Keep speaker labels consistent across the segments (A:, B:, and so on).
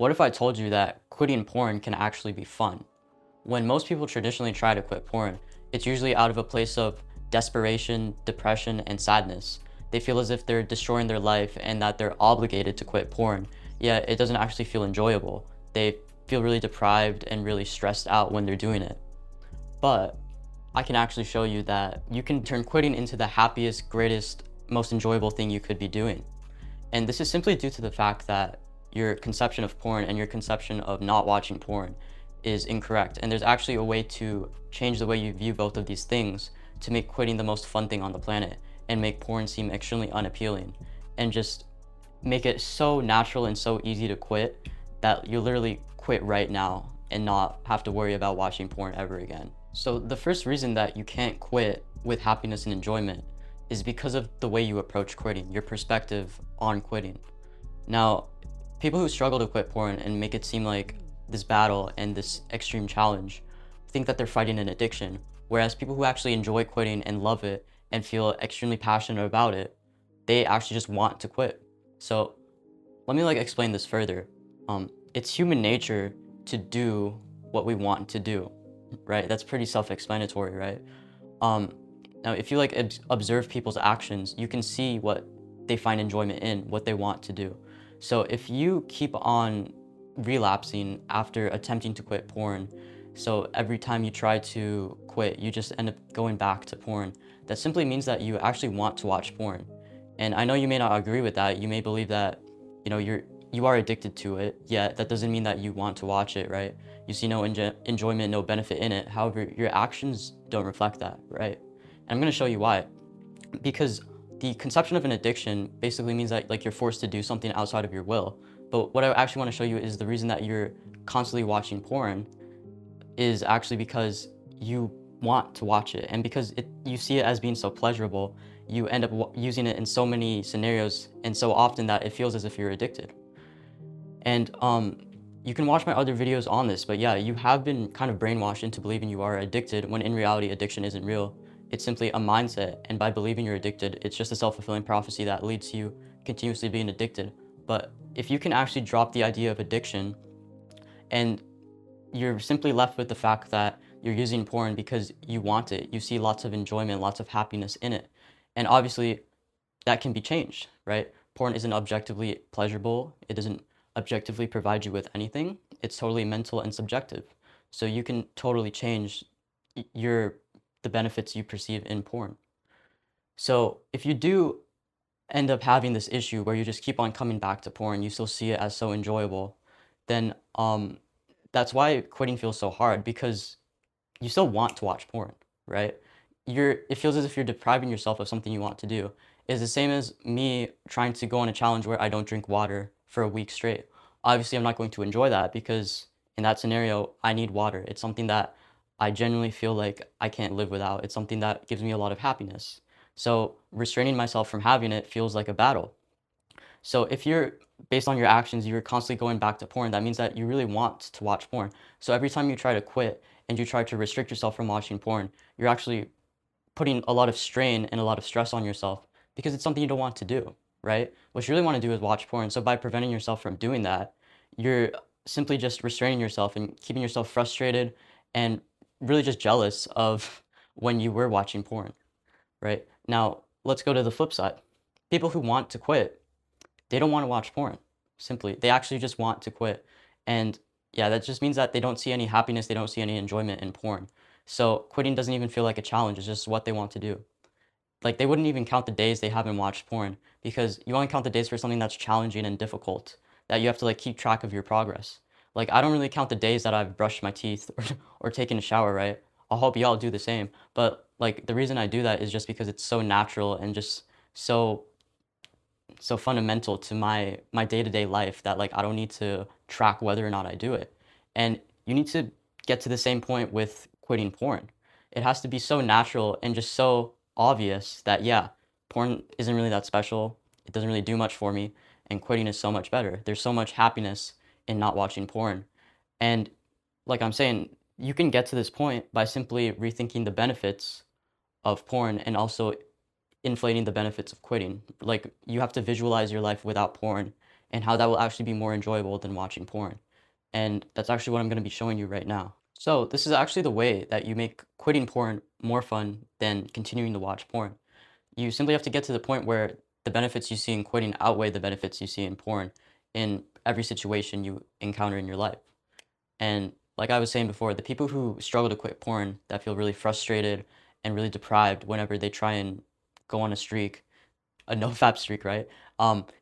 A: What if I told you that quitting porn can actually be fun? When most people traditionally try to quit porn, it's usually out of a place of desperation, depression, and sadness. They feel as if they're destroying their life and that they're obligated to quit porn, yet it doesn't actually feel enjoyable. They feel really deprived and really stressed out when they're doing it. But I can actually show you that you can turn quitting into the happiest, greatest, most enjoyable thing you could be doing. And this is simply due to the fact that your conception of porn and your conception of not watching porn is incorrect. And there's actually a way to change the way you view both of these things to make quitting the most fun thing on the planet and make porn seem extremely unappealing and just make it so natural and so easy to quit that you literally quit right now and not have to worry about watching porn ever again. So the first reason that you can't quit with happiness and enjoyment is because of the way you approach quitting, your perspective on quitting. Now, people who struggle to quit porn and make it seem like this battle and this extreme challenge think that they're fighting an addiction, whereas people who actually enjoy quitting and love it and feel extremely passionate about it, they actually just want to quit. So let me explain this further. It's human nature to do what we want to do, right? That's pretty self-explanatory, right? Um, Now, if you observe people's actions, you can see what they find enjoyment in, what they want to do. So if you keep on relapsing after attempting to quit porn, so every time you try to quit, you just end up going back to porn, that simply means that you actually want to watch porn. And I know you may not agree with that. You may believe that, you are addicted to it, yet that doesn't mean that you want to watch it, right? You see no enjoyment, no benefit in it. However, your actions don't reflect that, right? And I'm going to show you why. Because the conception of an addiction basically means that you're forced to do something outside of your will. But what I actually want to show you is the reason that you're constantly watching porn is actually because you want to watch it, and because you see it as being so pleasurable, you end up using it in so many scenarios and so often that it feels as if you're addicted. And you can watch my other videos on this, but yeah, you have been kind of brainwashed into believing you are addicted when in reality addiction isn't real. It's simply a mindset, and by believing you're addicted, it's just a self-fulfilling prophecy that leads to you continuously being addicted. But if you can actually drop the idea of addiction and you're simply left with the fact that you're using porn because you want it, you see lots of enjoyment, lots of happiness in it. And obviously that can be changed, right? Porn isn't objectively pleasurable. It doesn't objectively provide you with anything. It's totally mental and subjective. So you can totally change your the benefits you perceive in porn. So if you do end up having this issue where you just keep on coming back to porn, you still see it as so enjoyable, then that's why quitting feels so hard, because you still want to watch porn, right? It feels as if you're depriving yourself of something you want to do. It's the same as me trying to go on a challenge where I don't drink water for a week straight. Obviously, I'm not going to enjoy that because in that scenario, I need water. It's something that I genuinely feel like I can't live without. It's something that gives me a lot of happiness. So restraining myself from having it feels like a battle. So if you're based on your actions, you're constantly going back to porn, that means that you really want to watch porn. So every time you try to quit and you try to restrict yourself from watching porn, you're actually putting a lot of strain and a lot of stress on yourself because it's something you don't want to do, right? What you really want to do is watch porn. So by preventing yourself from doing that, you're simply just restraining yourself and keeping yourself frustrated and really just jealous of when you were watching porn, right? Now, let's go to the flip side. People who want to quit, they don't want to watch porn. Simply, they actually just want to quit. And yeah, that just means that they don't see any happiness, they don't see any enjoyment in porn. So quitting doesn't even feel like a challenge, it's just what they want to do. Like they wouldn't even count the days they haven't watched porn because you only count the days for something that's challenging and difficult, that you have to keep track of your progress. Like I don't really count the days that I've brushed my teeth or taken a shower, right? I'll hope y'all do the same. But the reason I do that is just because it's so natural and just so fundamental to my day-to-day life that I don't need to track whether or not I do it. And you need to get to the same point with quitting porn. It has to be so natural and just so obvious that yeah, porn isn't really that special. It doesn't really do much for me, and quitting is so much better. There's so much happiness in not watching porn. And like I'm saying, you can get to this point by simply rethinking the benefits of porn and also inflating the benefits of quitting. Like you have to visualize your life without porn and how that will actually be more enjoyable than watching porn. And that's actually what I'm going to be showing you right now. So this is actually the way that you make quitting porn more fun than continuing to watch porn. You simply have to get to the point where the benefits you see in quitting outweigh the benefits you see in porn in every situation you encounter in your life. And like I was saying before, the people who struggle to quit porn, that feel really frustrated and really deprived whenever they try and go on a streak, a no-fap streak, right?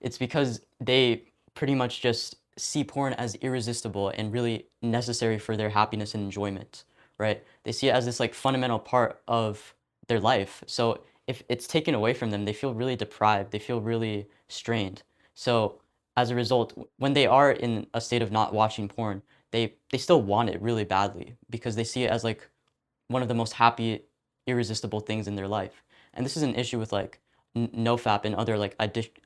A: It's because they pretty much just see porn as irresistible and really necessary for their happiness and enjoyment, right? They see it as this like fundamental part of their life. So if it's taken away from them, they feel really deprived. They feel really strained. So as a result, when they are in a state of not watching porn, they still want it really badly because they see it as like one of the most happy, irresistible things in their life. And this is an issue with like NoFap and other like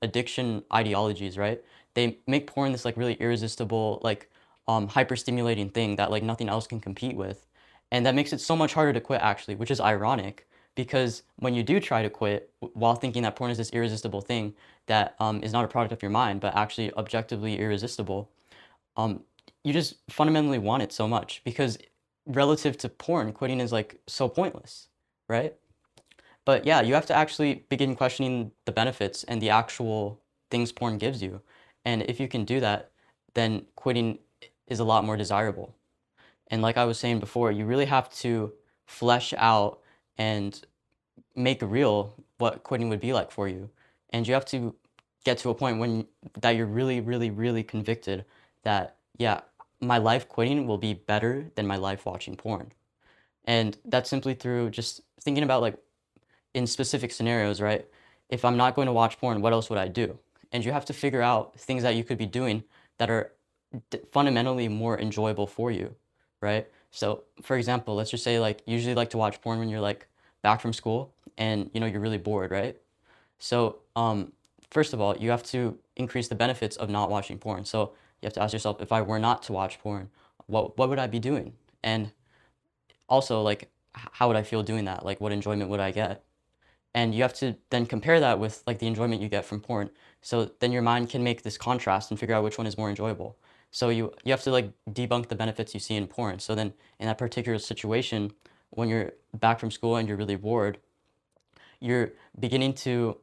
A: addiction ideologies, right? They make porn this like really irresistible, like hyper stimulating thing that like nothing else can compete with. And that makes it so much harder to quit actually, which is ironic because when you do try to quit while thinking that porn is this irresistible thing that is not a product of your mind, but actually objectively irresistible, um, you just fundamentally want it so much because relative to porn, quitting is like so pointless, right? But yeah, you have to actually begin questioning the benefits and the actual things porn gives you. And if you can do that, then quitting is a lot more desirable. And like I was saying before, you really have to flesh out and make real what quitting would be like for you. And you have to get to a point when that you're really, really, really convicted that, yeah, my life quitting will be better than my life watching porn. And that's simply through just thinking about like in specific scenarios, right? If I'm not going to watch porn, what else would I do? And you have to figure out things that you could be doing that are fundamentally more enjoyable for you, right? So, for example, let's just say like you usually like to watch porn when you're like back from school and you're really bored, right? So, first of all, you have to increase the benefits of not watching porn. So, you have to ask yourself, if I were not to watch porn, what would I be doing? And also, like, how would I feel doing that? Like, what enjoyment would I get? And you have to then compare that with like the enjoyment you get from porn. So then your mind can make this contrast and figure out which one is more enjoyable. So you have to like debunk the benefits you see in porn. So then in that particular situation, when you're back from school and you're really bored, you're beginning to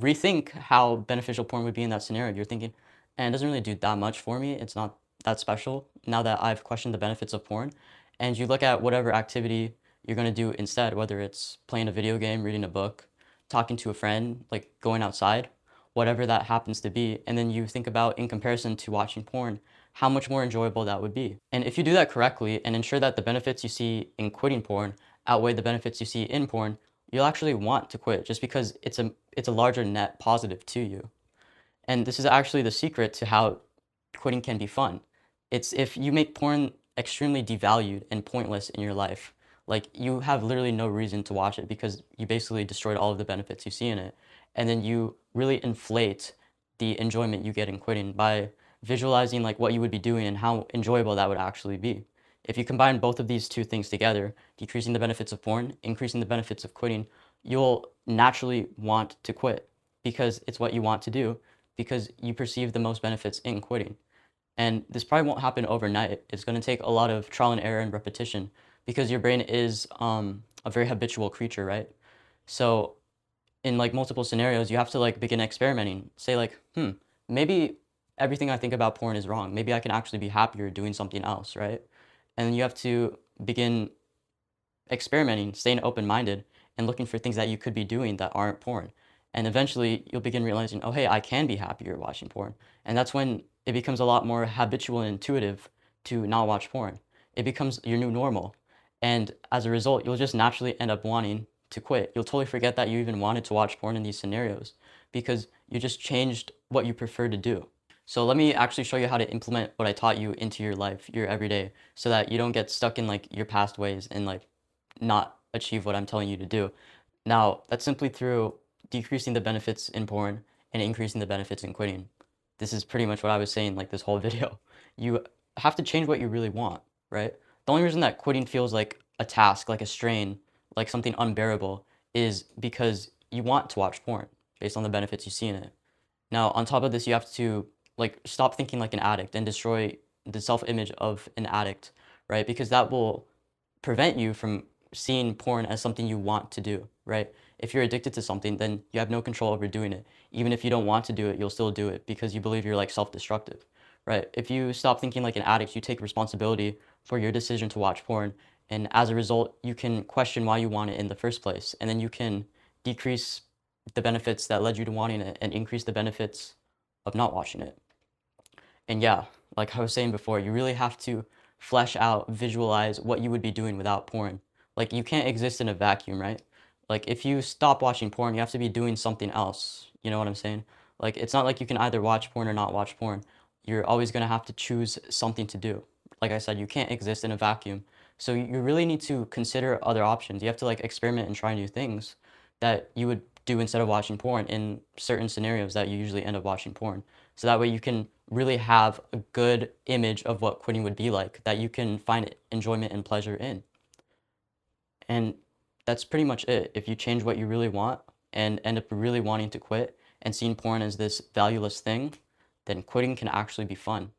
A: rethink how beneficial porn would be in that scenario. You're thinking, and it doesn't really do that much for me. It's not that special now that I've questioned the benefits of porn. And you look at whatever activity you're going to do instead, whether it's playing a video game, reading a book, talking to a friend, like going outside, whatever that happens to be. And then you think about in comparison to watching porn, how much more enjoyable that would be. And if you do that correctly and ensure that the benefits you see in quitting porn outweigh the benefits you see in porn, you'll actually want to quit just because it's a larger net positive to you. And this is actually the secret to how quitting can be fun. It's if you make porn extremely devalued and pointless in your life, like you have literally no reason to watch it because you basically destroyed all of the benefits you see in it. And then you really inflate the enjoyment you get in quitting by visualizing like what you would be doing and how enjoyable that would actually be. If you combine both of these two things together, decreasing the benefits of porn, increasing the benefits of quitting, you'll naturally want to quit because it's what you want to do because you perceive the most benefits in quitting. And this probably won't happen overnight. It's going to take a lot of trial and error and repetition because your brain is a very habitual creature, right? So in like multiple scenarios, you have to like begin experimenting. Say like, maybe everything I think about porn is wrong. Maybe I can actually be happier doing something else, right? And then you have to begin experimenting, staying open-minded, and looking for things that you could be doing that aren't porn. And eventually you'll begin realizing, oh, hey, I can be happier watching porn. And that's when it becomes a lot more habitual and intuitive to not watch porn. It becomes your new normal. And as a result, you'll just naturally end up wanting to quit. You'll totally forget that you even wanted to watch porn in these scenarios because you just changed what you prefer to do. So let me actually show you how to implement what I taught you into your life, your everyday, so that you don't get stuck in like your past ways and like not achieve what I'm telling you to do. Now, that's simply through decreasing the benefits in porn and increasing the benefits in quitting. This is pretty much what I was saying like this whole video. You have to change what you really want, right? The only reason that quitting feels like a task, like a strain, like something unbearable is because you want to watch porn based on the benefits you see in it. Now, on top of this, you have to like stop thinking like an addict and destroy the self-image of an addict, right? Because that will prevent you from seeing porn as something you want to do, right? If you're addicted to something, then you have no control over doing it. Even if you don't want to do it, you'll still do it because you believe you're like self-destructive, right? If you stop thinking like an addict, you take responsibility for your decision to watch porn, and as a result, you can question why you want it in the first place, and then you can decrease the benefits that led you to wanting it and increase the benefits of not watching it. And yeah, like I was saying before, you really have to flesh out, visualize what you would be doing without porn. Like you can't exist in a vacuum, right? Like if you stop watching porn, you have to be doing something else. You know what I'm saying? Like it's not like you can either watch porn or not watch porn. You're always gonna have to choose something to do. Like I said, you can't exist in a vacuum. So you really need to consider other options. You have to like experiment and try new things that you would do instead of watching porn in certain scenarios that you usually end up watching porn. So that way you can really have a good image of what quitting would be like, that you can find enjoyment and pleasure in. And that's pretty much it. If you change what you really want and end up really wanting to quit and seeing porn as this valueless thing, then quitting can actually be fun.